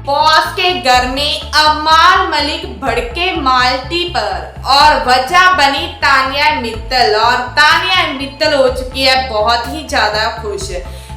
Boss के घर में अमाल मलिक भड़के माल्टी पर और वजह बनी तानिया मित्तल। और तानिया मित्तल हो चुकी है बहुत ही ज्यादा खुश।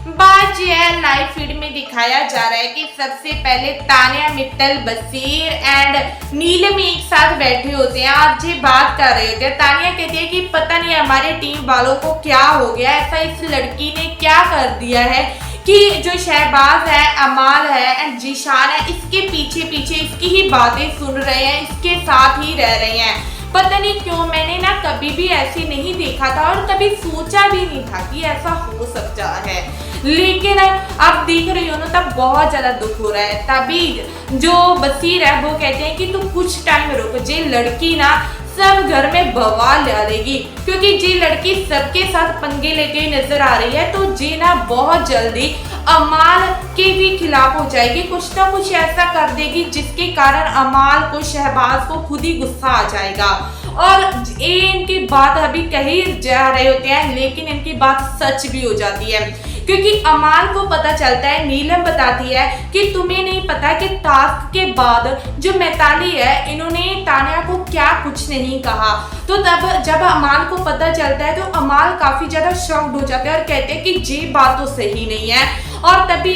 बात यह है, लाइव फीड में दिखाया जा रहा है कि सबसे पहले तानिया मित्तल, बसीर एंड नीलम एक साथ बैठे होते हैं और ये बात कर रहे होते हैं। तानिया कहती है कि पता नहीं हमारे टीम वालों को क्या हो गया, ऐसा इस लड़की ने क्या कर दिया है कि जो शहबाज है, अमाल है एंड जीशान है, इसके पीछे पीछे इसकी ही बातें सुन रहे हैं, इसके साथ ही रह रहे हैं। पता नहीं क्यों मैंने ना कभी भी ऐसे नहीं देखा था और कभी सोचा भी नहीं था कि ऐसा हो सकता है, लेकिन अब देख रही हो ना तब बहुत ज्यादा दुख हो रहा है। तभी जो बसीर है वो कहते हैं कि तू कुछ टाइम रुक, जे लड़की ना सब घर में बवाल डालेगी, क्योंकि जी लड़की सबके साथ पंगे लेते हुए नजर आ रही है, तो जी ना बहुत जल्दी अमाल के भी खिलाफ हो जाएगी, कुछ ना कुछ ऐसा कर देगी जिसके कारण अमाल को, शहबाज को खुद ही गुस्सा आ जाएगा। और ये इनकी बात अभी कही जा रहे होते हैं, लेकिन इनकी बात सच भी हो जाती है, क्योंकि अमाल को पता चलता है, नीलम बताती है कि तुम्हें नहीं पता कि टास्क के बाद जो मैताली है इन्होंने तानिया को क्या कुछ नहीं कहा। तो तब जब अमाल को पता चलता है तो अमाल काफी ज्यादा शॉक्ड हो जाते हैं और कहते हैं कि ये बात तो सही नहीं है। और तभी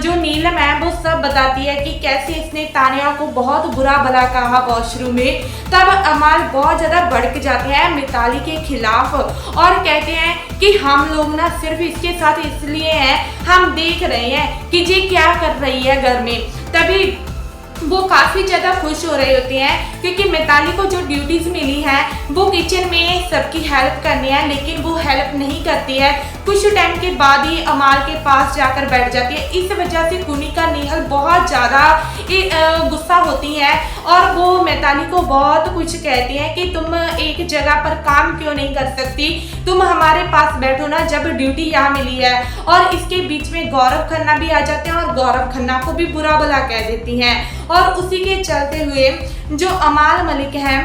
जो नीलम है वो सब बताती है कि कैसे इसने तानिया को बहुत बुरा भला कहा वॉशरूम में। तब अमाल बहुत ज्यादा भड़क जाते हैं मिताली के खिलाफ और कहते हैं कि हम लोग ना सिर्फ इसके साथ इसलिए हैं, हम देख रहे हैं कि ये क्या कर रही है घर में। तभी वो काफी ज्यादा खुश हो रहे होते हैं, क्योंकि मिताली को जो ड्यूटीज मिली है वो किचन में सबकी हेल्प करनी है, लेकिन वो हेल्प नहीं करती है। कुछ टाइम के बाद ही अमाल के पास जाकर बैठ जाती है। इस वजह से कुनिका नेहल बहुत ज्यादा गुस्सा होती है और वो मिताली को बहुत कुछ कहती है कि तुम एक जगह पर काम क्यों नहीं कर सकती, तुम हमारे पास बैठो ना, जब ड्यूटी यहाँ मिली है। और इसके बीच में गौरव खन्ना भी आ जाते हैं और गौरव खन्ना को भी बुरा भला कह देती हैं। और उसी के चलते हुए जो अमाल मलिक हैं,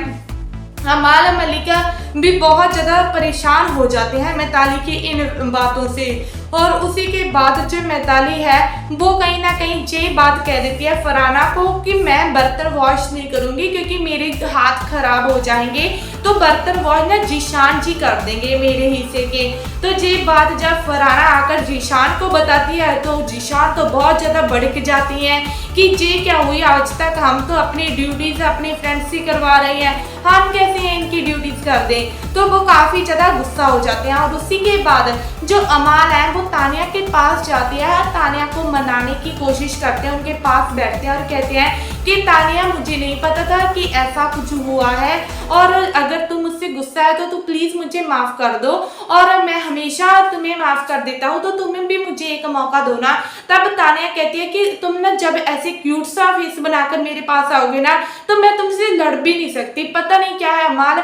अमाल मलिक भी बहुत ज़्यादा परेशान हो जाते हैं मिताली की इन बातों से। और उसी के बाद जो मिताली है वो कहीं ना कहीं ये बात कह देती है फरहाना को कि मैं बर्तन वॉश नहीं करूँगी क्योंकि मेरे हाथ खराब हो जाएंगे, तो बर्तन वॉश ना जीशान जी कर देंगे मेरे हिस्से के। तो ये बात जब फरहाना आकर जीशान को बताती है तो जीशान तो बहुत ज़्यादा भड़क जाती हैं कि ये क्या हुई, आज तक हम तो अपनी ड्यूटीज अपने फ्रेंड्स से करवा रहे हैं, हम कैसे इनकी ड्यूटीज कर दें। तो वो काफ़ी ज़्यादा गुस्सा हो जाते हैं। और उसी के बाद जो अमाल है वो तानिया के पास जाती है और तानिया को मनाने की कोशिश करते हैं, उनके पास बैठते हैं और कहते हैं कि तानिया मुझे नहीं पता था कि ऐसा कुछ हुआ है, और अगर तुम मुझसे गुस्सा है तो प्लीज़ मुझे माफ़ कर दो, और मैं हमेशा तुम्हें माफ़ कर देता हूँ, तो तुम्हें भी मुझे एक मौका दो ना। तब तानिया कहती है कि तुम ना जब ऐसे क्यूट सा फेस बनाकर मेरे पास आओगे ना तो मैं तुमसे लड़ भी नहीं सकती। पता नहीं क्या है अमाल,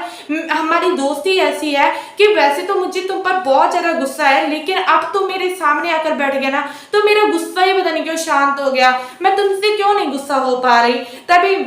हमारी दोस्ती ऐसी है कि वैसे तो मुझे तुम पर बहुत ज़्यादा गुस्सा है, लेकिन अब तुम मेरे सामने आकर बैठ गया ना तो मेरा गुस्सा ही पता नहीं क्यों शांत हो गया, मैं तुमसे क्यों नहीं गुस्सा हो पा रही। तभी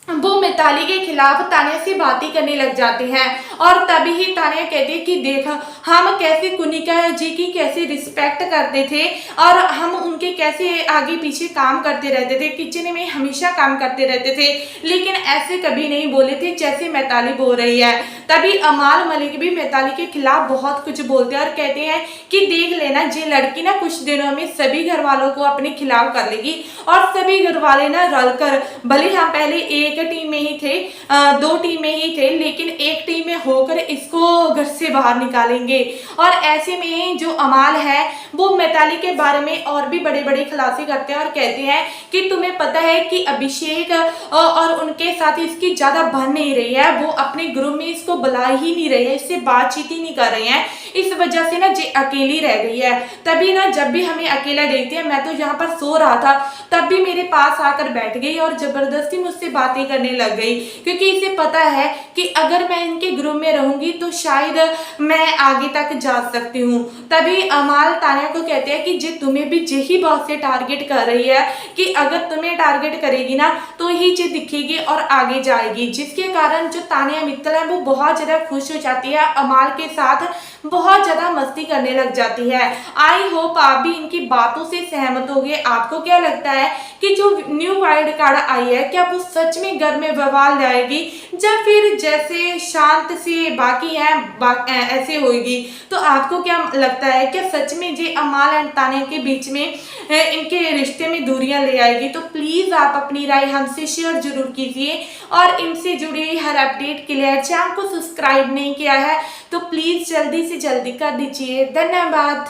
वो मिताली के खिलाफ तानिया से बातें करने लग जाते हैं और तभी ही तानिया कहती है कि देख हम कैसे कुनिका जी की कैसे रिस्पेक्ट करते थे और हम उनके कैसे आगे पीछे काम करते रहते थे, किचन में हमेशा काम करते रहते थे, लेकिन ऐसे कभी नहीं बोले थे जैसे मिताली बोल रही है। तभी अमाल मलिक भी मिताली के खिलाफ बहुत कुछ बोलते हैं और कहते हैं कि देख लेना ये लड़की ना कुछ दिनों में सभी घर वालों को अपने खिलाफ कर लेगी और सभी घर वाले ना रलकर, भले हम पहले एक टीम में ही थे, दो टीम में ही थे, लेकिन एक टीम में होकर इसको घर से बाहर निकालेंगे। और ऐसे में जो अमाल है वो मिताली के बारे में और भी बड़े बड़े खुलासे करते हैं और कहते हैं कि तुम्हें पता है कि अभिषेक और उनके साथ इसकी ज्यादा बन नहीं रही है, वो अपने ग्रुप में इसको बुला ही नहीं रही है, इससे बातचीत ही नहीं कर रही है, इस वजह से ना ये अकेली रह गई है। तभी ना जब भी हमें अकेला देखती है, मैं तो यहाँ पर सो रहा था तब भी मेरे पास आकर बैठ गई और जबरदस्ती मुझसे बातें करने लग गई, क्योंकि इसे पता है कि अगर मैं इनके ग्रुप में रहूंगी तो शायद मैं आगे तक जा सकती हूँ। तभी अमाल तानिया को कहते हैं कि जे तुम्हें भी यही बात से टारगेट कर रही है कि अगर तुम्हें टारगेट करेगी ना तो ही जे दिखेगी और आगे जाएगी, जिसके कारण जो तानिया मित्तल है वो बहुत ज्यादा खुश हो जाती है अमाल के साथ बहुत ज़्यादा मस्ती करने लग जाती है। आई होप आप भी इनकी बातों से सहमत होंगे। आपको क्या लगता है कि जो न्यू वाइल्ड कार्ड आई है क्या वो सच में घर में बवाल लाएगी, या फिर जैसे शांत से बाकी हैं ऐसे होगी? तो आपको क्या लगता है, क्या सच में जी अमाल एंड तान्या के बीच में इनके रिश्ते में दूरियां ले आएगी? तो प्लीज़ आप अपनी राय हमसे शेयर जरूर कीजिए, और इनसे जुड़ी हर अपडेट के लिए चैनल को सब्सक्राइब नहीं किया है तो प्लीज़ जल्दी से जल्दी कर दीजिए। धन्यवाद।